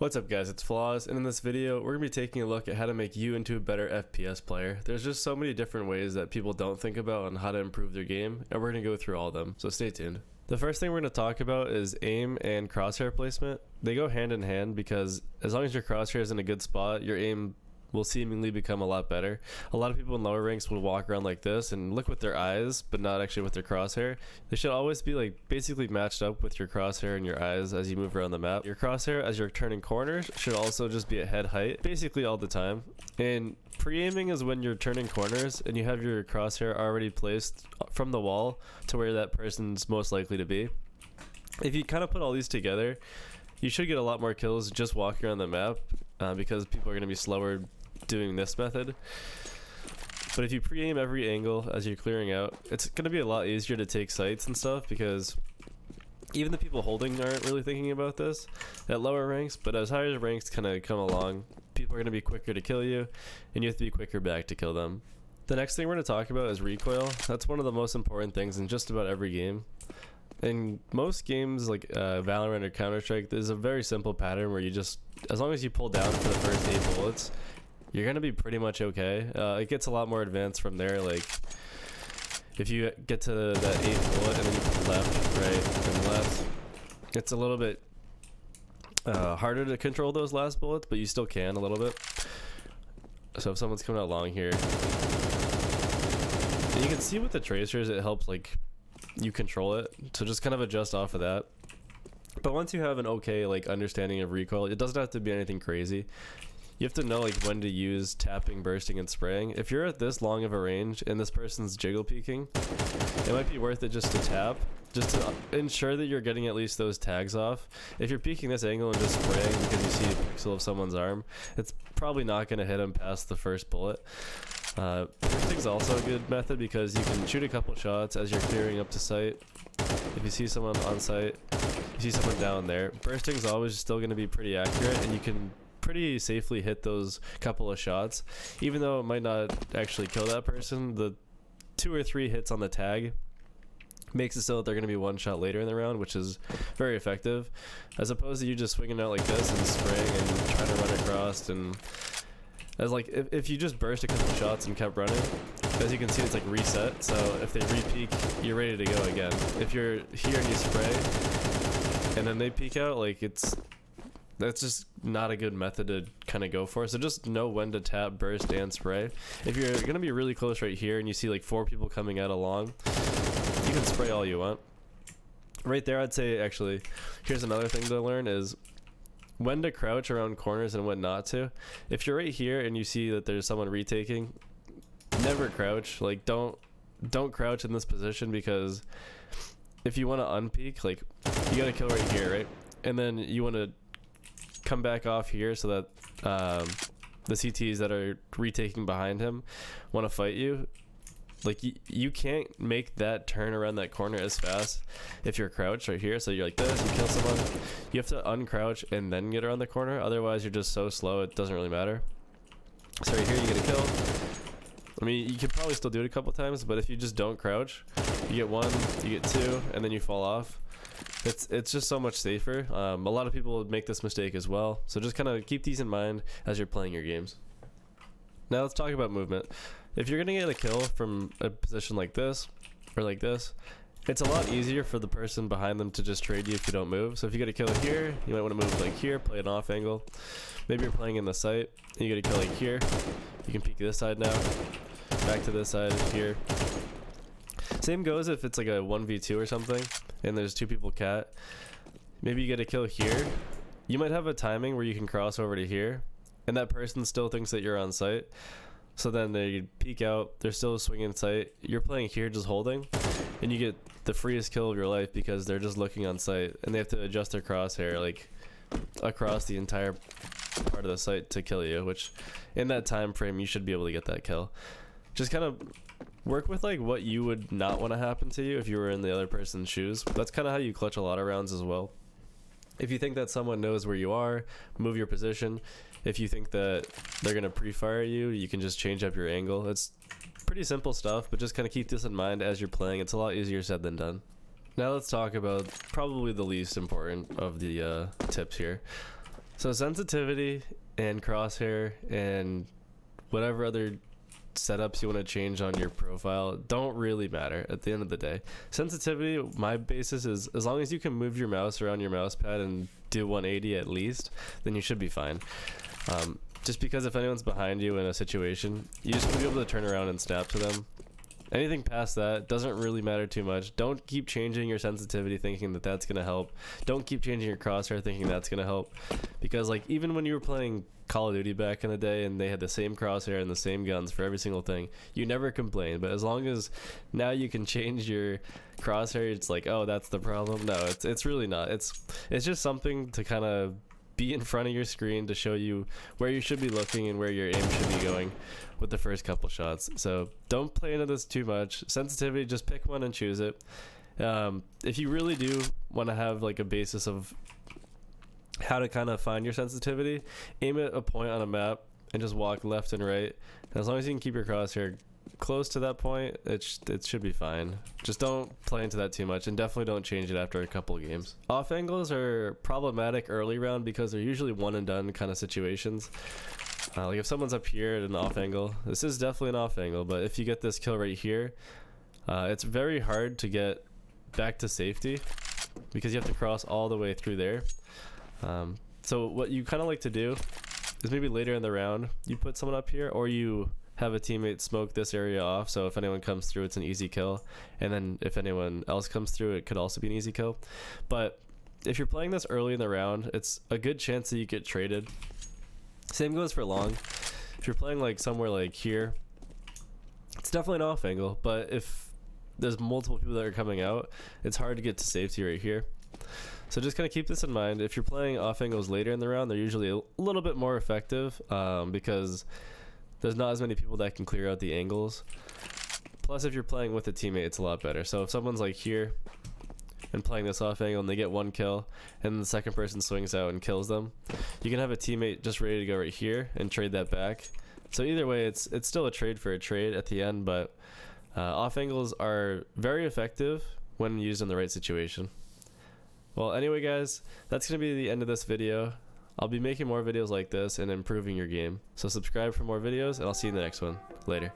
What's up guys, it's Flaws, and in this video we're going to be taking a look at how to make you into a better FPS player. There's just so many different ways that people don't think about on how to improve their game, and we're going to go through all of them, so stay tuned. The first thing we're going to talk about is aim and crosshair placement. They go hand in hand because as long as your crosshair is in a good spot, your aim will seemingly become a lot better. A lot of people in lower ranks will walk around like this and look with their eyes, but not actually with their crosshair. They should always be like basically matched up with your crosshair and your eyes as you move around the map. Your crosshair as you're turning corners should also just be at head height, basically all the time. And pre-aiming is when you're turning corners and you have your crosshair already placed from the wall to where that person's most likely to be. If you kind of put all these together, you should get a lot more kills just walking around the map because people are going to be slower doing this method. But if you pre-aim every angle as you're clearing out, it's going to be a lot easier to take sights and stuff because even the people holding aren't really thinking about this at lower ranks, but as higher ranks kind of come along, people are going to be quicker to kill you and you have to be quicker back to kill them. The next thing we're going to talk about is recoil. That's one of the most important things in just about every game. In most games like Valorant or Counter-Strike, there's a very simple pattern where you just, as long as you pull down for the first 8 bullets, you're going to be pretty much okay. It gets a lot more advanced from there. Like, if you get to that 8th bullet and then you pull left, right, and left, it's a little bit harder to control those last bullets, but you still can a little bit. So if someone's coming out long here, and you can see with the tracers, it helps like you control it, so just kind of adjust off of that. But once you have an okay like understanding of recoil, it doesn't have to be anything crazy. You have to know like when to use tapping, bursting, and spraying. If you're at this long of a range and this person's jiggle peeking, it might be worth it just to tap, just to ensure that you're getting at least those tags off. If you're peeking this angle and just spraying because you see a pixel of someone's arm, it's probably not going to hit them past the first bullet. Bursting's also a good method because you can shoot a couple shots as you're clearing up to sight. If you see someone on sight, you see someone down there, bursting's always still going to be pretty accurate, and you can pretty safely hit those couple of shots. Even though it might not actually kill that person, the 2 or 3 hits on the tag makes it so that they're going to be one shot later in the round, which is very effective, as opposed to you just swinging out like this and spraying and trying to run across. And as like if you just burst a couple shots and kept running, as you can see, it's like reset, so if they re-peek, you're ready to go again. If you're here and you spray and then they peek out, like that's just not a good method to kind of go for. So just know when to tap, burst, and spray. If you're going to be really close right here and you see like 4 people coming out along, you can spray all you want. Right there, I'd say, actually, here's another thing to learn is when to crouch around corners and when not to. If you're right here and you see that there's someone retaking, never crouch. Like, don't crouch in this position, because if you want to unpeek, like, you got to kill right here, right? And then you want to come back off here so that the CTs that are retaking behind him want to fight you. Like, you can't make that turn around that corner as fast if you're crouched right here. So you're like this, you kill someone, you have to uncrouch and then get around the corner. Otherwise, you're just so slow, it doesn't really matter. So right here, you get a kill. I mean, you could probably still do it a couple times, but if you just don't crouch, you get 1, you get 2, and then you fall off. It's just so much safer. A lot of people make this mistake as well, so just kind of keep these in mind as you're playing your games. Now let's talk about movement. If you're gonna get a kill from a position like this or like this, it's a lot easier for the person behind them to just trade you if you don't move. So if you get a kill here, you might want to move like here, play an off angle. Maybe you're playing in the site and you get a kill like here, you can peek this side now, back to this side here. Same goes if it's like a 1v2 or something and there's 2 people cat. Maybe you get a kill here. You might have a timing where you can cross over to here and that person still thinks that you're on site. So then they peek out, they're still swinging sight. You're playing here just holding, and you get the freest kill of your life because they're just looking on sight and they have to adjust their crosshair like across the entire part of the site to kill you, which in that time frame you should be able to get that kill. Just kind of work with like what you would not want to happen to you if you were in the other person's shoes. That's kind of how you clutch a lot of rounds as well. If you think that someone knows where you are, move your position. If you think that they're going to pre-fire you, you can just change up your angle. It's pretty simple stuff, but just kind of keep this in mind as you're playing. It's a lot easier said than done. Now let's talk about probably the least important of the tips here. So sensitivity and crosshair and whatever other setups you want to change on your profile don't really matter at the end of the day. Sensitivity, my basis is as long as you can move your mouse around your mouse pad and do 180 at least, then you should be fine. Just because if anyone's behind you in a situation, you just want to be able to turn around and snap to them. Anything past that doesn't really matter too much. Don't keep changing your sensitivity thinking that that's going to help. Don't keep changing your crosshair thinking that's going to help. Because like even when you were playing Call of Duty back in the day and they had the same crosshair and the same guns for every single thing, you never complained. But as long as now you can change your crosshair, it's like, oh, that's the problem. No, it's really not. It's just something to kind of be in front of your screen to show you where you should be looking and where your aim should be going with the first couple shots. So don't play into this too much. Sensitivity, just pick one and choose it. If you really do want to have like a basis of how to kind of find your sensitivity, aim at a point on a map and just walk left and right. And as long as you can keep your crosshair close to that point, it should be fine. Just don't play into that too much, and definitely don't change it after a couple of games. Off angles are problematic early round because they're usually one and done kind of situations. Like if someone's up here at an off angle, this is definitely an off angle, but if you get this kill right here, it's very hard to get back to safety because you have to cross all the way through there. So what you kind of like to do is maybe later in the round you put someone up here, or you have a teammate smoke this area off, so if anyone comes through it's an easy kill, and then if anyone else comes through it could also be an easy kill. But if you're playing this early in the round, it's a good chance that you get traded. Same goes for long. If you're playing like somewhere like here, it's definitely an off angle, but if there's multiple people that are coming out, it's hard to get to safety right here. So just kind of keep this in mind. If you're playing off angles later in the round, they're usually a little bit more effective because there's not as many people that can clear out the angles. Plus, if you're playing with a teammate, it's a lot better. So if someone's like here and playing this off angle and they get one kill and the second person swings out and kills them, you can have a teammate just ready to go right here and trade that back. So either way, it's still a trade for a trade at the end, but off angles are very effective when used in the right situation. Well, anyway, guys, that's going to be the end of this video. I'll be making more videos like this and improving your game. So subscribe for more videos, and I'll see you in the next one. Later.